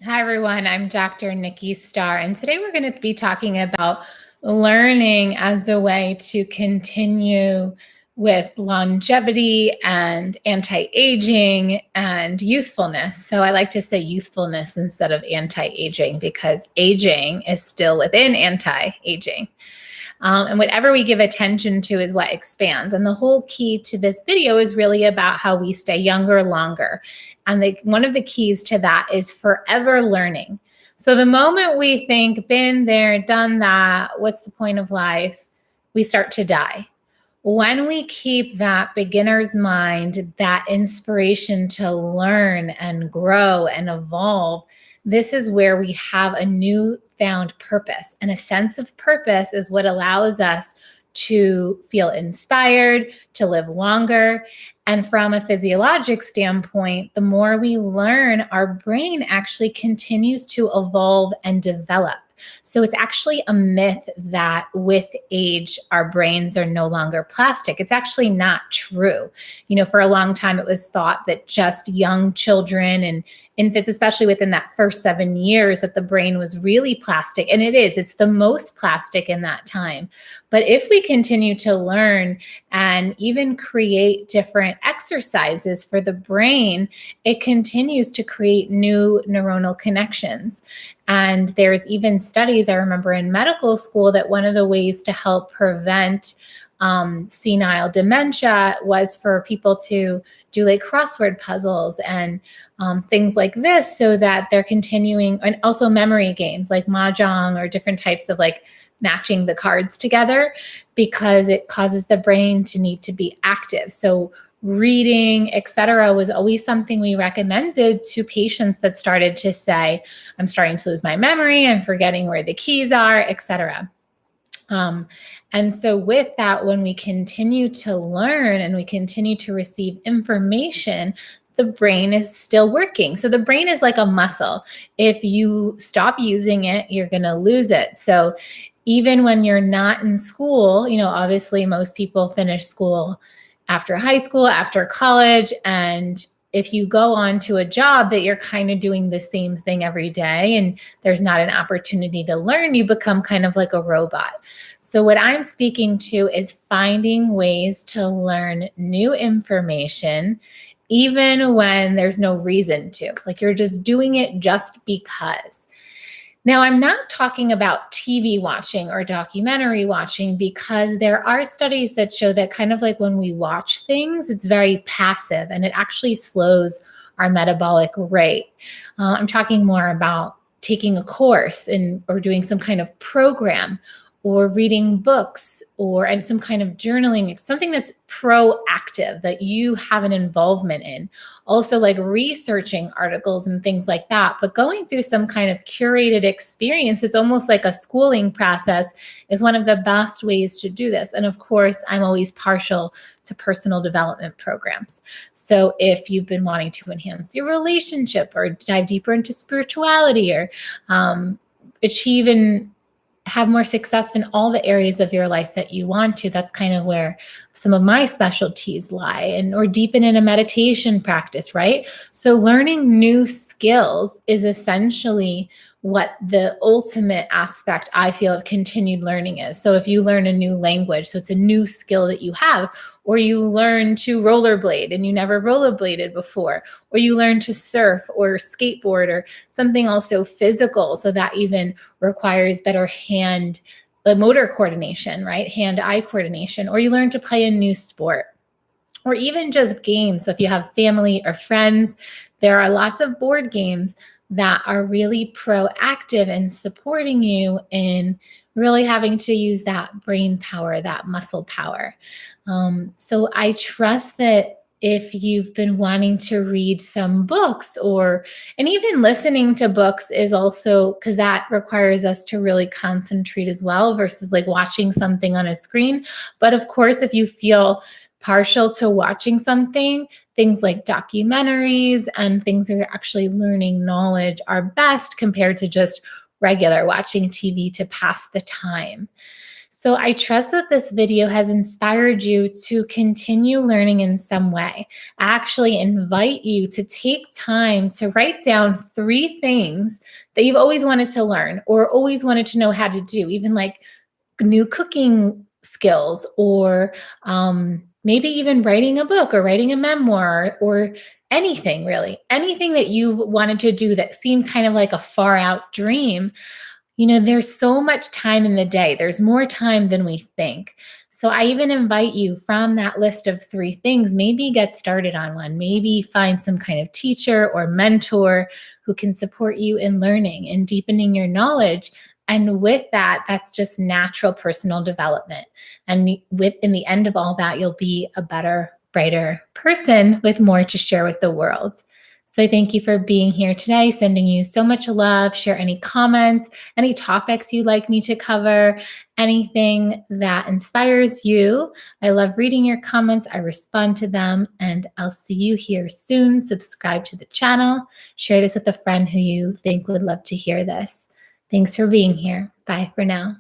Hi, everyone. I'm Dr. Nikki Starr, and today we're going to be talking about learning as a way to continue with longevity and anti-aging and youthfulness. So I like to say youthfulness instead of anti-aging because aging is still within anti-aging. And whatever we give attention to is what expands. And the whole key to this video is really about how we stay younger longer. And one of the keys to that is forever learning. So the moment we think, been there, done that, what's the point of life? We start to die. When we keep that beginner's mind, that inspiration to learn and grow and evolve, this is where we have a newfound purpose. And a sense of purpose is what allows us to feel inspired, to live longer. And from a physiologic standpoint, the more we learn, our brain actually continues to evolve and develop. So it's actually a myth that with age, our brains are no longer plastic. It's actually not true. For a long time, it was thought that just young children and infants, especially within that first 7 years, that the brain was really plastic. And it is. It's the most plastic in that time. But if we continue to learn and even create different exercises for the brain, it continues to create new neuronal connections. And there's even studies, I remember in medical school, that one of the ways to help prevent senile dementia was for people to do like crossword puzzles and things like this so that they're continuing, and also memory games like mahjong or different types of like matching the cards together, because it causes the brain to need to be active. So reading, etc., was always something we recommended to patients that started to say, I'm starting to lose my memory, I'm forgetting where the keys are, etc. And so with that, when we continue to learn and we continue to receive information, the brain is still working. So the brain is like a muscle. If you stop using it, you're going to lose it. So even when you're not in school, obviously most people finish school after high school, after college, and if you go on to a job that you're kind of doing the same thing every day and there's not an opportunity to learn, you become kind of like a robot. So what I'm speaking to is finding ways to learn new information, even when there's no reason to, like you're just doing it just because. Now, I'm not talking about TV watching or documentary watching, because there are studies that show that kind of like when we watch things, it's very passive and it actually slows our metabolic rate. I'm talking more about taking a course or doing some kind of program or reading books and some kind of journaling, something that's proactive that you have an involvement in. Also like researching articles and things like that, but going through some kind of curated experience, it's almost like a schooling process, is one of the best ways to do this. And of course, I'm always partial to personal development programs. So if you've been wanting to enhance your relationship or dive deeper into spirituality or achieve and have more success in all the areas of your life that you want to, that's kind of where some of my specialties lie, or deepen in a meditation practice, right? So learning new skills is essentially what the ultimate aspect, I feel, of continued learning is. So if you learn a new language, so it's a new skill that you have, or you learn to rollerblade and you never rollerbladed before, or you learn to surf or skateboard or something also physical, so that even requires better motor coordination, right? Hand-eye coordination, or you learn to play a new sport, or even just games. So if you have family or friends, there are lots of board games that are really proactive in supporting you in really having to use that brain power, that muscle power. So I trust that if you've been wanting to read some books, and even listening to books is also, because that requires us to really concentrate as well versus like watching something on a screen. But of course, if you feel partial to watching something, things like documentaries and things where you're actually learning knowledge are best compared to just regular watching TV to pass the time. So I trust that this video has inspired you to continue learning in some way. I actually invite you to take time to write down 3 things that you've always wanted to learn or always wanted to know how to do, even like new cooking skills, or maybe even writing a book or writing a memoir, or anything really, anything that you wanted to do that seemed kind of like a far out dream. There's so much time in the day. There's more time than we think. So I even invite you, from that list of 3 things, maybe get started on one. Maybe find some kind of teacher or mentor who can support you in learning and deepening your knowledge. And with that, that's just natural personal development. And in the end of all that, you'll be a better, brighter person with more to share with the world. So thank you for being here today, sending you so much love. Share any comments, any topics you'd like me to cover, anything that inspires you. I love reading your comments. I respond to them, and I'll see you here soon. Subscribe to the channel. Share this with a friend who you think would love to hear this. Thanks for being here. Bye for now.